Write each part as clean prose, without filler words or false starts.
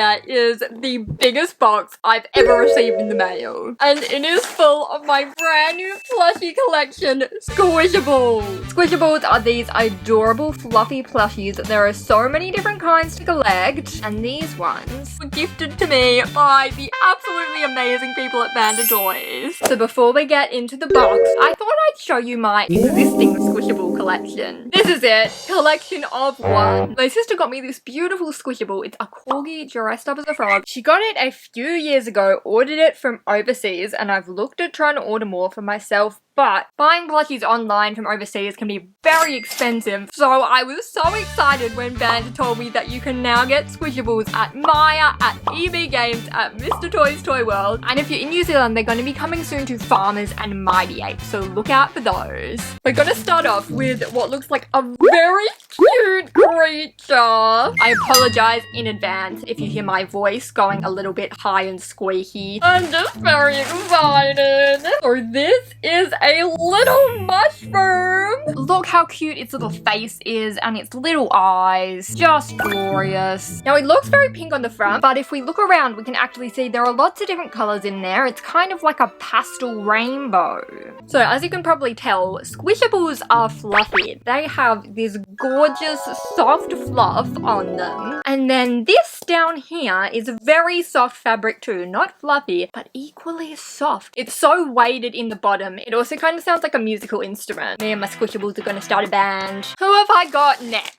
get is the biggest box I've ever received in the mail. And it is full of my brand new plushie collection, Squishables. Squishables are these adorable fluffy plushies. There are so many different kinds to collect, and these ones were gifted to me by the absolutely amazing people at Panda Toys. So before we get into the box, I thought I'd show you my existing Squishable collection. This is it, collection of one. My sister got me this beautiful Squishable. It's a corgi dressed up as a frog. She got it a few years ago, ordered it from overseas, and I've looked at trying to order more for myself, but buying plushies online from overseas can be very expensive, so I was so excited when Panda told me that you can now get Squishables at Myer, at EB Games, at Mr Toys Toyworld, and if you're in New Zealand, they're going to be coming soon to Farmers and MightyApe, so look out for those. We're going to start off with what looks like a very cute creature. I apologize in advance if you hear my voice going a little bit high and squeaky. I'm just very excited. So this is a little mushroom. Look how cute its little face is and its little eyes. Just glorious. Now it looks very pink on the front, but if we look around we can actually see there are lots of different colors in there. It's kind of like a pastel rainbow. So as you can probably tell, Squishables are fluffy. They have this gorgeous soft fluff on them. And then this down here is a very soft fabric too. Not fluffy, but equally soft. It's so weighted in the bottom. It also kind of sounds like a musical instrument. Me and my Squishables are going to start a band. Who have I got next?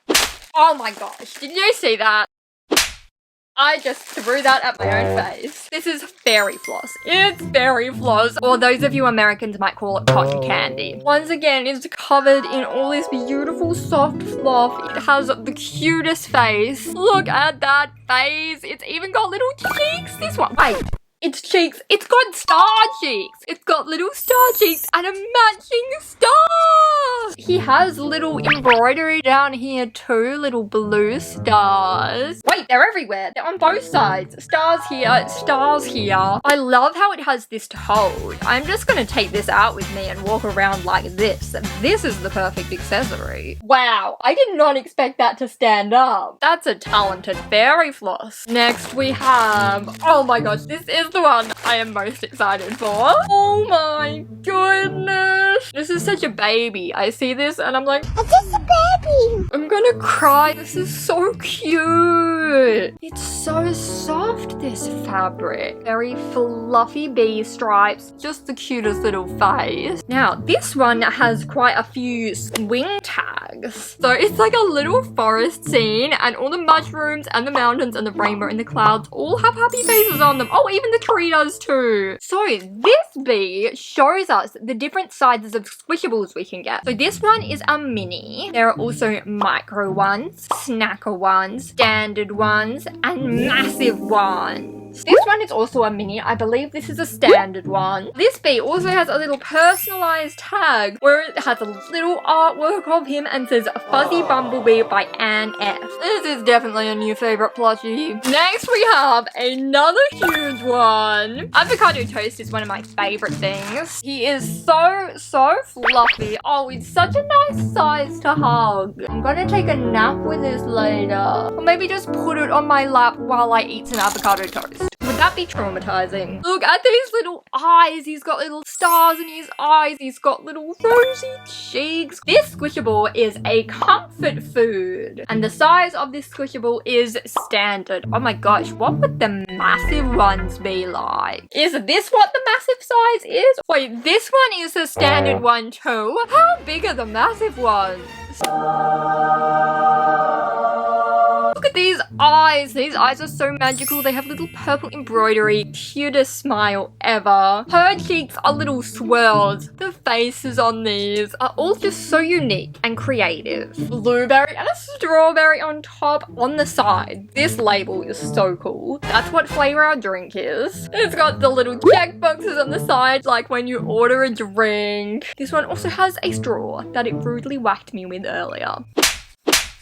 Oh my gosh, did you see that? I just threw that at my own face. This is fairy floss. It's fairy floss, or those of you Americans might call it cotton candy. Once again, it's covered in all this beautiful soft fluff. It has the cutest face. Look at that face. It's even got little cheeks. This one, wait. Its cheeks, it's got star cheeks. It's got little star cheeks and a matching star. He has little embroidery down here too, little blue stars. Wait, they're everywhere. They're on both sides. Stars here, stars here. I love how it has this to hold. I'm just gonna take this out with me and walk around like this. This is the perfect accessory. Wow, I did not expect that to stand up. That's a talented fairy floss. Next we have, oh my gosh, this is the one I am most excited for. Oh my goodness. This is such a baby. I see this and I'm like, it's just a baby. I'm gonna cry. This is so cute. It's so soft, this fabric. Very fluffy bee stripes. Just the cutest little face. Now, this one has quite a few swing tags. So it's like a little forest scene and all the mushrooms and the mountains and the rainbow and the clouds all have happy faces on them. Oh, even the tree does too. So this bee shows us the different sizes of Squishables we can get. So this one is a mini. There are also micro ones, snacker ones, standard ones, and massive ones. This one is also a mini. I believe this is a standard one. This bee also has a little personalized tag where it has a little artwork of him and says Fuzzy Bumblebee by Anne F. This is definitely a new favorite plushie. Next we have another huge one. Avocado toast is one of my favorite things. He is so fluffy. Oh, it's such a nice size to hug. I'm gonna take a nap with this later. Or maybe just put it on my lap while I eat some avocado toast. Would that be traumatizing? Look at these little eyes. He's got little stars in his eyes. He's got little rosy cheeks. This Squishable is a comfort food. And the size of this Squishable is standard. Oh my gosh, what would the massive ones be like? Is this what the massive size is? Wait, this one is a standard one too? How big are the massive ones? Look at these eyes. These eyes are so magical. They have little purple embroidery. Cutest smile ever. Her cheeks are little swirls. The faces on these are all just so unique and creative. Blueberry and a strawberry on top on the side. This label is so cool. That's what flavor our drink is. It's got the little check boxes on the side like when you order a drink. This one also has a straw that it rudely whacked me with earlier.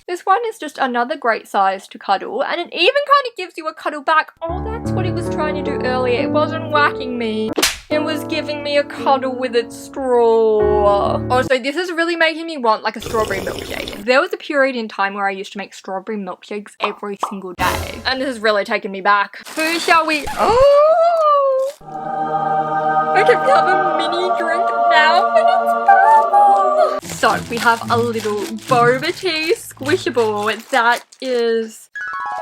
This one is just another great size to cuddle, and it even kind of gives you a cuddle back. Oh, that's what it was trying to do earlier. It wasn't whacking me. It was giving me a cuddle with its straw. Also, this is really making me want like a strawberry milkshake. There was a period in time where I used to make strawberry milkshakes every single day. And this has really taken me back. Who shall we? Oh! I can have a mini drink now and it's purple. So we have a little boba tea squishable. That is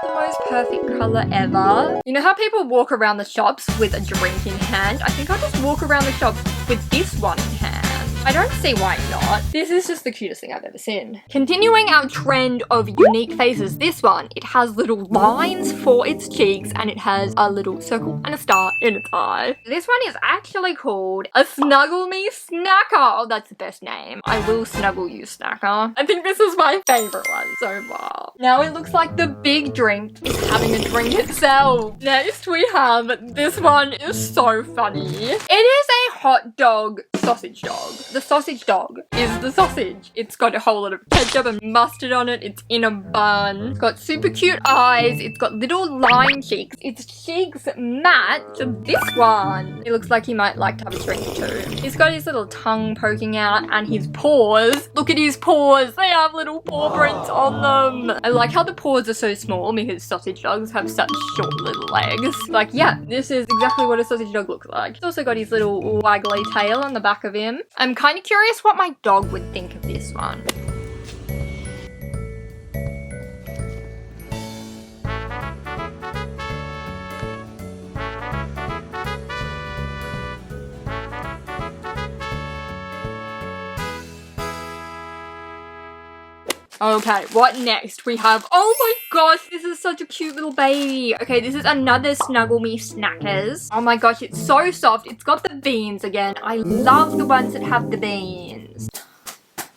the most perfect color ever. You know how people walk around the shops with a drink in hand? I think I'll just walk around the shops with this one in hand. I don't see why not. This is just the cutest thing I've ever seen. Continuing our trend of unique faces, this one, it has little lines for its cheeks and it has a little circle and a star in its eye. This one is actually called a Snuggle Me Snacker. Oh, that's the best name. I will snuggle you, Snacker. I think this is my favorite one so far. Now it looks like the big drink is having a drink itself. Next we have, this one is so funny. It is a hot dog sausage dog. The sausage dog is the sausage. It's got a whole lot of ketchup and mustard on it. It's in a bun. It's got super cute eyes. It's got little line cheeks. Its cheeks match this one. It looks like he might like to have a drink too. He's got his little tongue poking out and his paws. Look at his paws. They have little paw prints on them. I like how the paws are so small because sausage dogs have such short little legs. Like, yeah, this is exactly what a sausage dog looks like. He's also got his little waggly tail on the back of him. I'm kind of curious what my dog would think of this one. Okay, what next? We have, oh my gosh, this is such a cute little baby. Okay, this is another Snuggle Me Snackers. Oh my gosh, it's so soft. It's got the beans again. I love the ones that have the beans.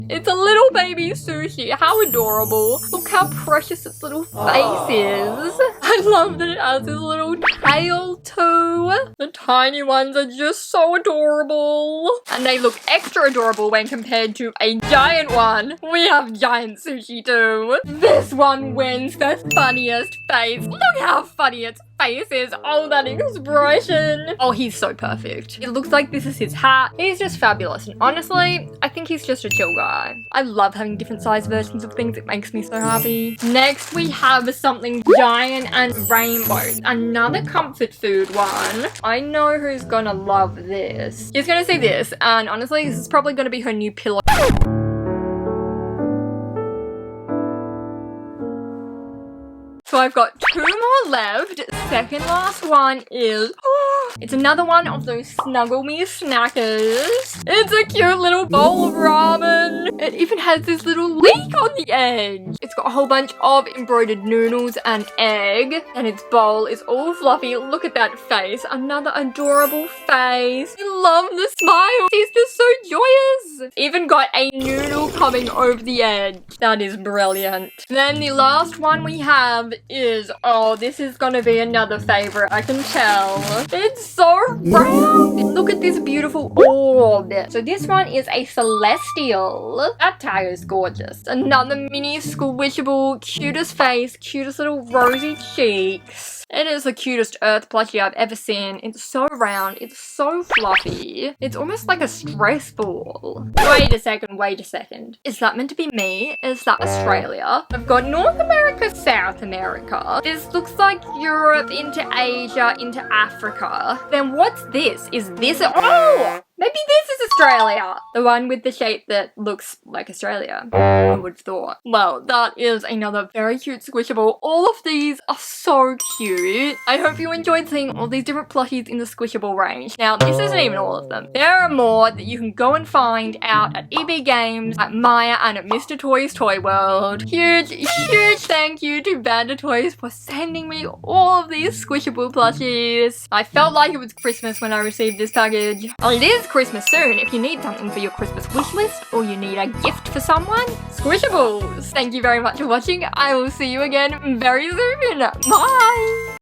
It's a little baby Sushi. How adorable. Look how precious its little face is. I love that it has this little tail too. The tiny ones are just so adorable. And they look extra adorable when compared to a giant one. We have giant Sushi too. This one wins the funniest face. Look how funny its face is. Oh, that expression. Oh, he's so perfect. It looks like this is his hat. He's just fabulous. And honestly, I think he's just a chill guy. I love having different size versions of things. It makes me so happy. Next, we have something giant and rainbow. Another comfort food one. I know who's gonna love this. She's gonna see this, and honestly, this is probably gonna be her new pillow. So I've got 2 more left. Second last one is, it's another one of those Snuggle Me Snackers. It's a cute little bowl of ramen. It even has this little leek on the edge. It's got a whole bunch of embroidered noodles and egg. And its bowl is all fluffy. Look at that face. Another adorable face. I love the smile. He's just so joyous. Even got a noodle coming over the edge. That is brilliant. Then the last one we have is, oh, this is gonna be another favorite, I can tell. It's so round. Look at this beautiful orb. So this one is a celestial. That tag is gorgeous. Another mini squishable, cutest face, cutest little rosy cheeks. It is the cutest earth plushie I've ever seen. It's so round. It's so fluffy. It's almost like a stress ball. Wait a second. Is that meant to be me? Is that Australia? I've got North America, South America. This looks like Europe into Asia into Africa. Then what's this? Is this oh! Maybe this is Australia. The one with the shape that looks like Australia. I would have thought. Well, that is another very cute squishable. All of these are so cute. I hope you enjoyed seeing all these different plushies in the squishable range. Now, this isn't even all of them. There are more that you can go and find out at EB Games, at Myer, and at Mr Toys Toyworld. Huge thank you to Banda Toys for sending me all of these squishable plushies. I felt like it was Christmas when I received this package. Well, it is Christmas soon. If you need something for your Christmas wish list or you need a gift for someone, Squishables. Thank you very much for watching. I will see you again very soon. Bye.